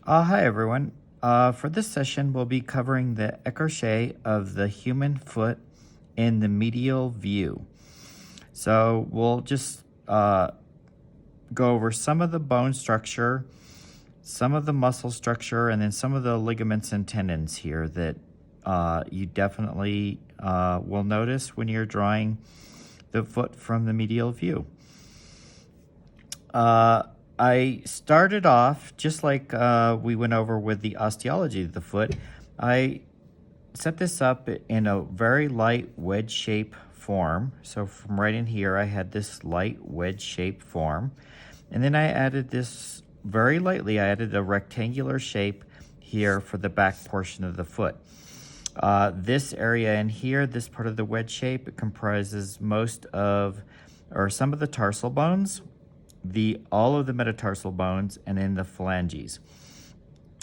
Hi everyone. For this session, we'll be covering the Ecorche of the human foot in the medial view. So we'll just go over some of the bone structure, some of the muscle structure, and then some of the ligaments and tendons here that you definitely will notice when you're drawing the foot from the medial view. I started off just like we went over with the osteology of the foot. I set this up in a very light wedge shape form. So from right in here, I had this light wedge shape form. And then I added this very lightly, I added a rectangular shape here for the back portion of the foot. This area in here, this part of the wedge shape, it comprises most of, or some of the tarsal bones, all of the metatarsal bones, and then the phalanges.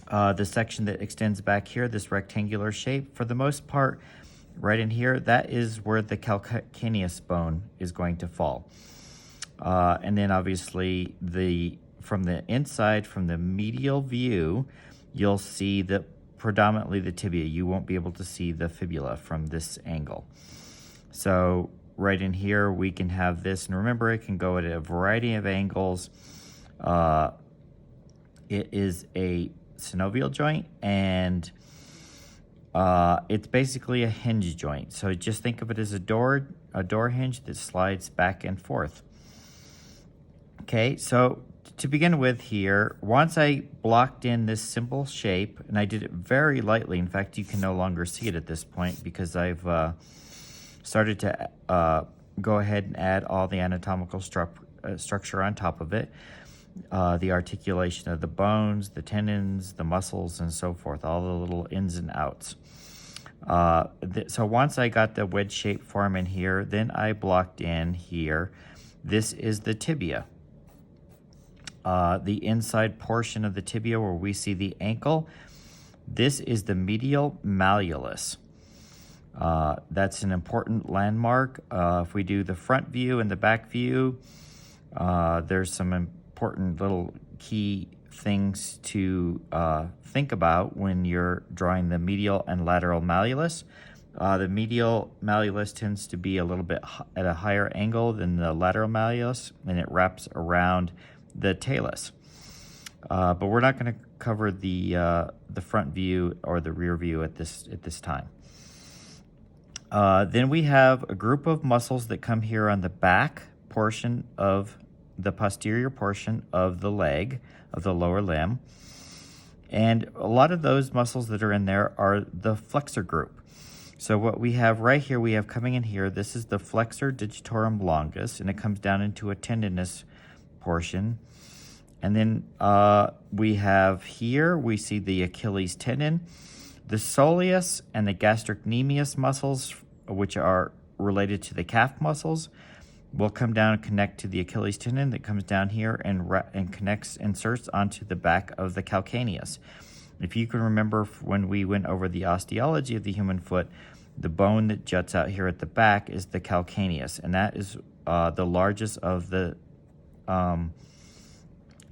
The section that extends back here, this rectangular shape, for the most part, right in here, that is where the calcaneus bone is going to fall. And then obviously from the inside, from the medial view, you'll see predominantly the tibia. You won't be able to see the fibula from this angle. So right in here, we can have this, and remember, it can go at a variety of angles. It is a synovial joint, and it's basically a hinge joint. So just think of it as a door hinge that slides back and forth. Okay, so to begin with here, once I blocked in this simple shape, and I did it very lightly. In fact, you can no longer see it at this point because I've started to go ahead and add all the anatomical structure on top of it. The articulation of the bones, the tendons, the muscles, and so forth, all the little ins and outs. So once I got the wedge shape form in here, then I blocked in here. This is the tibia. The inside portion of the tibia where we see the ankle. This is the medial malleolus. That's an important landmark. If we do the front view and the back view, there's some important little key things to think about when you're drawing the medial and lateral malleolus. The medial malleolus tends to be a little bit at a higher angle than the lateral malleolus, and it wraps around the talus. But we're not going to cover the front view or the rear view at this time. Then we have a group of muscles that come here on the back portion of the posterior portion of the leg, of the lower limb. And a lot of those muscles that are in there are the flexor group. So what we have right here, we have coming in here, this is the flexor digitorum longus, and it comes down into a tendinous portion. And then we have here, we see the Achilles tendon, the soleus and the gastrocnemius muscles, which are related to the calf muscles, will come down and connect to the Achilles tendon that comes down here and inserts onto the back of the calcaneus. If you can remember when we went over the osteology of the human foot, the bone that juts out here at the back is the calcaneus, and that is the largest of the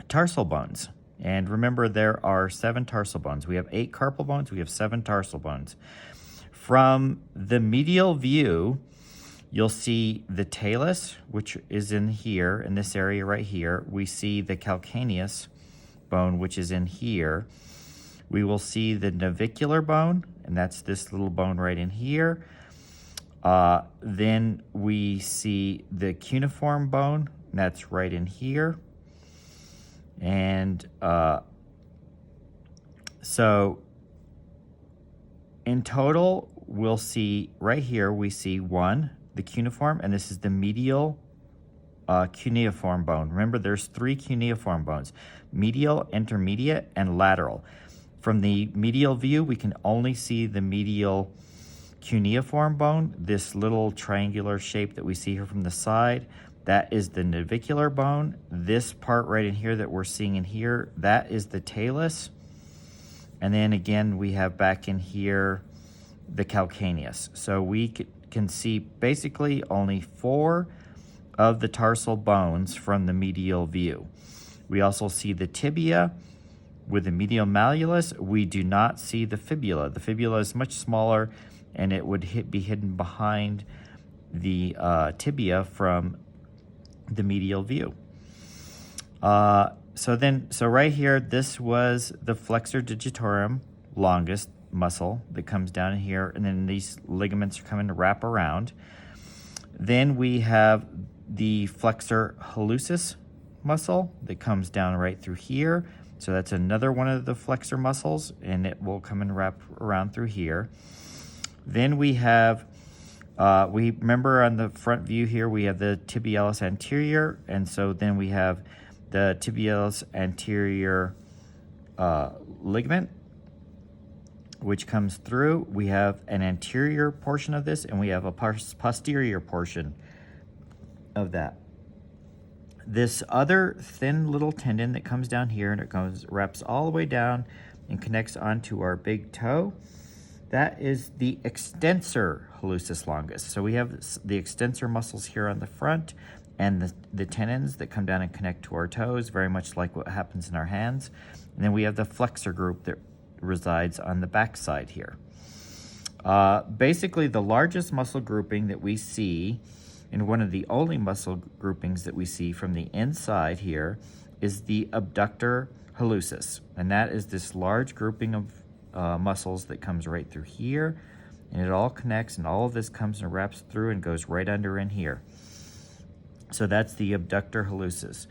tarsal bones. And remember, there are 7 tarsal bones. We have 8 carpal bones. We have 7 tarsal bones. From the medial view, you'll see the talus, which is in here, in this area right here. We see the calcaneus bone, which is in here. We will see the navicular bone, and that's this little bone right in here. Then we see the cuneiform bone, and that's right in here. And so in total, we'll see right here, we see 1, the cuneiform, and this is the medial cuneiform bone. Remember, there's 3 cuneiform bones: medial, intermediate, and lateral. From the medial view, we can only see the medial cuneiform bone, this little triangular shape that we see here from the side. That is the navicular bone. This part right in here that we're seeing in here, that is the talus. And then again, we have back in here the calcaneus. So we can see basically only 4 of the tarsal bones from the medial view. We also see the tibia, With the medial malleolus, we do not see the fibula. The fibula is much smaller, and it would be hidden behind the tibia from the medial view. So right here, this was the flexor digitorum longus muscle that comes down here, and then these ligaments are coming to wrap around. Then we have the flexor hallucis muscle that comes down right through here. So that's another one of the flexor muscles, and it will come and wrap around through here. Then we have, we remember on the front view here, we have the tibialis anterior, and so then we have the tibialis anterior ligament, which comes through. We have an anterior portion of this, and we have a posterior portion of that. This other thin little tendon that comes down here, and it wraps all the way down and connects onto our big toe, that is the extensor hallucis longus. So we have the extensor muscles here on the front, and the tendons that come down and connect to our toes, very much like what happens in our hands. And then we have the flexor group that resides on the back side here. Basically, the largest muscle grouping that we see, and one of the only muscle groupings that we see from the inside here, is the abductor hallucis. And that is this large grouping of muscles that comes right through here, and it all connects, and all of this comes and wraps through and goes right under in here. So that's the abductor hallucis.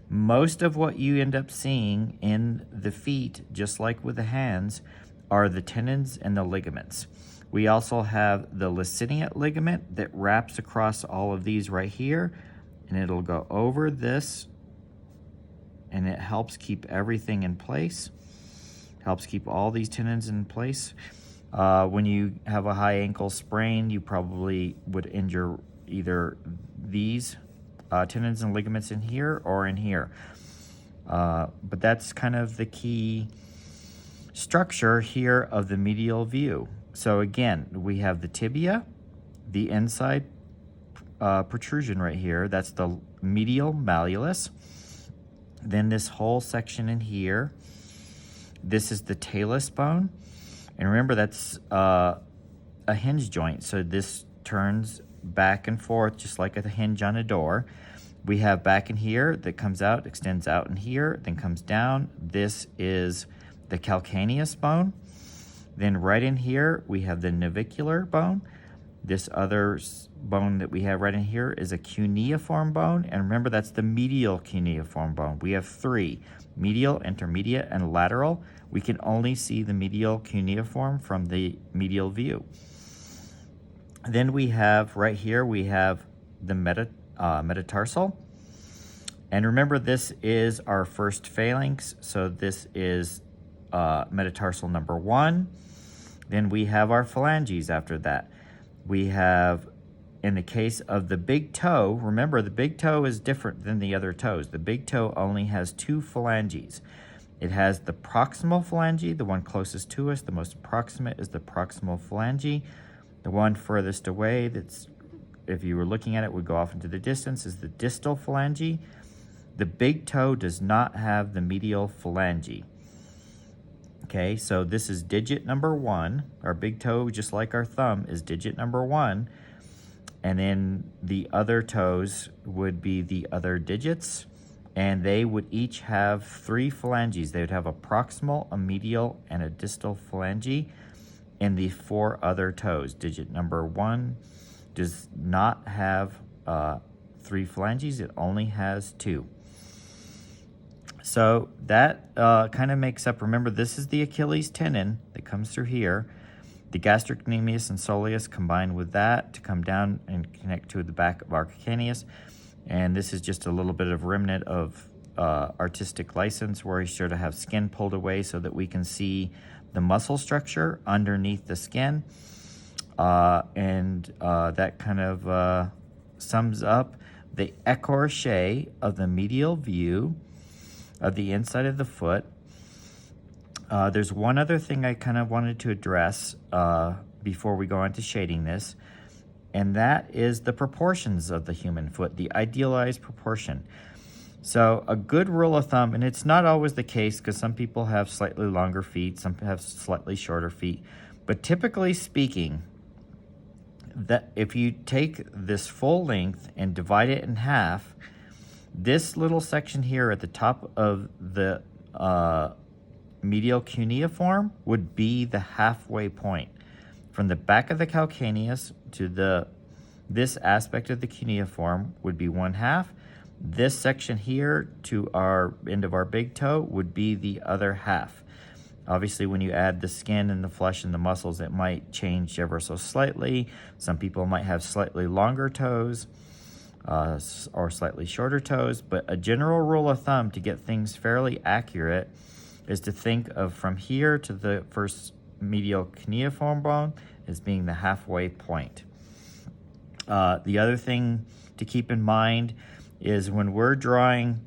Most of what you end up seeing in the feet, just like with the hands, are the tendons and the ligaments. We also have the laciniate ligament that wraps across all of these right here, and it'll go over this, and it helps keep everything in place, helps keep all these tendons in place. When you have a high ankle sprain, you probably would injure either these tendons and ligaments in here or in here. But that's kind of the key structure here of the medial view. So again, we have the tibia, the inside protrusion right here. That's the medial malleolus. Then this whole section in here, this is the talus bone. And remember, that's a hinge joint. So this turns back and forth just like a hinge on a door. We have back in here that comes out, extends out in here, then comes down. This is the calcaneus bone. Then right in here, we have the navicular bone. This other bone that we have right in here is a cuneiform bone. And remember, that's the medial cuneiform bone. We have three: medial, intermediate, and lateral. We can only see the medial cuneiform from the medial view. Then we have right here, we have the metatarsal. And remember, this is our first phalanx. So this is metatarsal number 1. Then we have our phalanges after that. We have, in the case of the big toe, remember the big toe is different than the other toes. The big toe only has 2 phalanges. It has the proximal phalange, the one closest to us. The most approximate is the proximal phalange. The one furthest away, that's, if you were looking at it, would go off into the distance, is the distal phalange. The big toe does not have the medial phalange. Okay, so this is digit number 1. Our big toe, just like our thumb, is digit number 1. And then the other toes would be the other digits, and they would each have 3 phalanges. They would have a proximal, a medial, and a distal phalange. And the 4 other toes, digit number 1 does not have 3 phalanges. It only has 2. So that kind of makes up, remember, this is the Achilles tendon that comes through here. The gastrocnemius and soleus combine with that to come down and connect to the back of our calcaneus. And this is just a little bit of remnant of artistic license, where we sort of have skin pulled away so that we can see the muscle structure underneath the skin. That kind of sums up the Ecorche of the medial view of the inside of the foot. There's one other thing I kind of wanted to address before we go on to shading this, and that is the proportions of the human foot, the idealized proportion. So a good rule of thumb, and it's not always the case because some people have slightly longer feet, some have slightly shorter feet, but typically speaking, that if you take this full length and divide it in half, this little section here at the top of the medial cuneiform would be the halfway point. From the back of the calcaneus to this aspect of the cuneiform would be 1/2. This section here to our end of our big toe would be the other half. Obviously, when you add the skin and the flesh and the muscles, it might change ever so slightly. Some people might have slightly longer toes or slightly shorter toes, but a general rule of thumb to get things fairly accurate is to think of from here to the first medial cuneiform bone as being the halfway point. The other thing to keep in mind is when we're drawing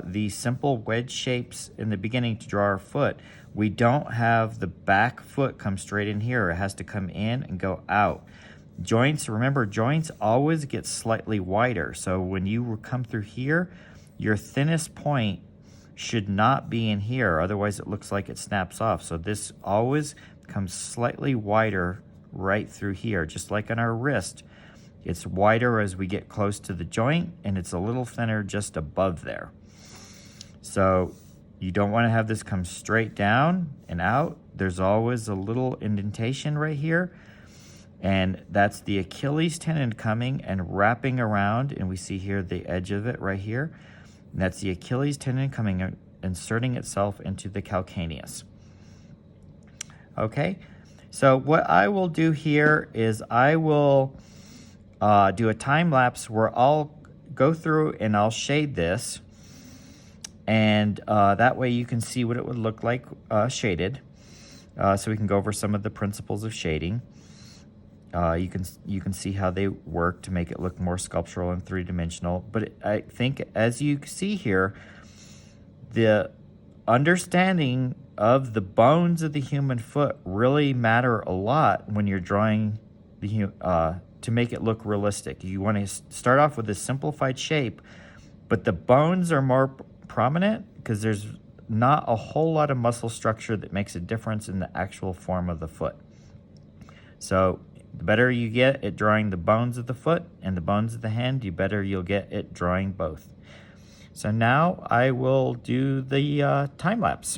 these simple wedge shapes in the beginning to draw our foot, we don't have the back foot come straight in here. It has to come in and go out. Joints, remember, joints always get slightly wider. So when you come through here, your thinnest point should not be in here. Otherwise, it looks like it snaps off. So this always comes slightly wider right through here, just like on our wrist. It's wider as we get close to the joint, and it's a little thinner just above there. So you don't want to have this come straight down and out. There's always a little indentation right here, and that's the Achilles tendon coming and wrapping around, and we see here the edge of it right here. And that's the Achilles tendon coming and inserting itself into the calcaneus. Okay, so what I will do here is I will do a time lapse where I'll go through and I'll shade this, and that way you can see what it would look like shaded. So we can go over some of the principles of shading. You can see how they work to make it look more sculptural and three-dimensional. But I think, as you see here, the understanding of the bones of the human foot really matter a lot when you're drawing to make it look realistic. You want to start off with a simplified shape, but the bones are more prominent because there's not a whole lot of muscle structure that makes a difference in the actual form of the foot. So the better you get at drawing the bones of the foot and the bones of the hand, the better you'll get at drawing both. So now I will do the time lapse.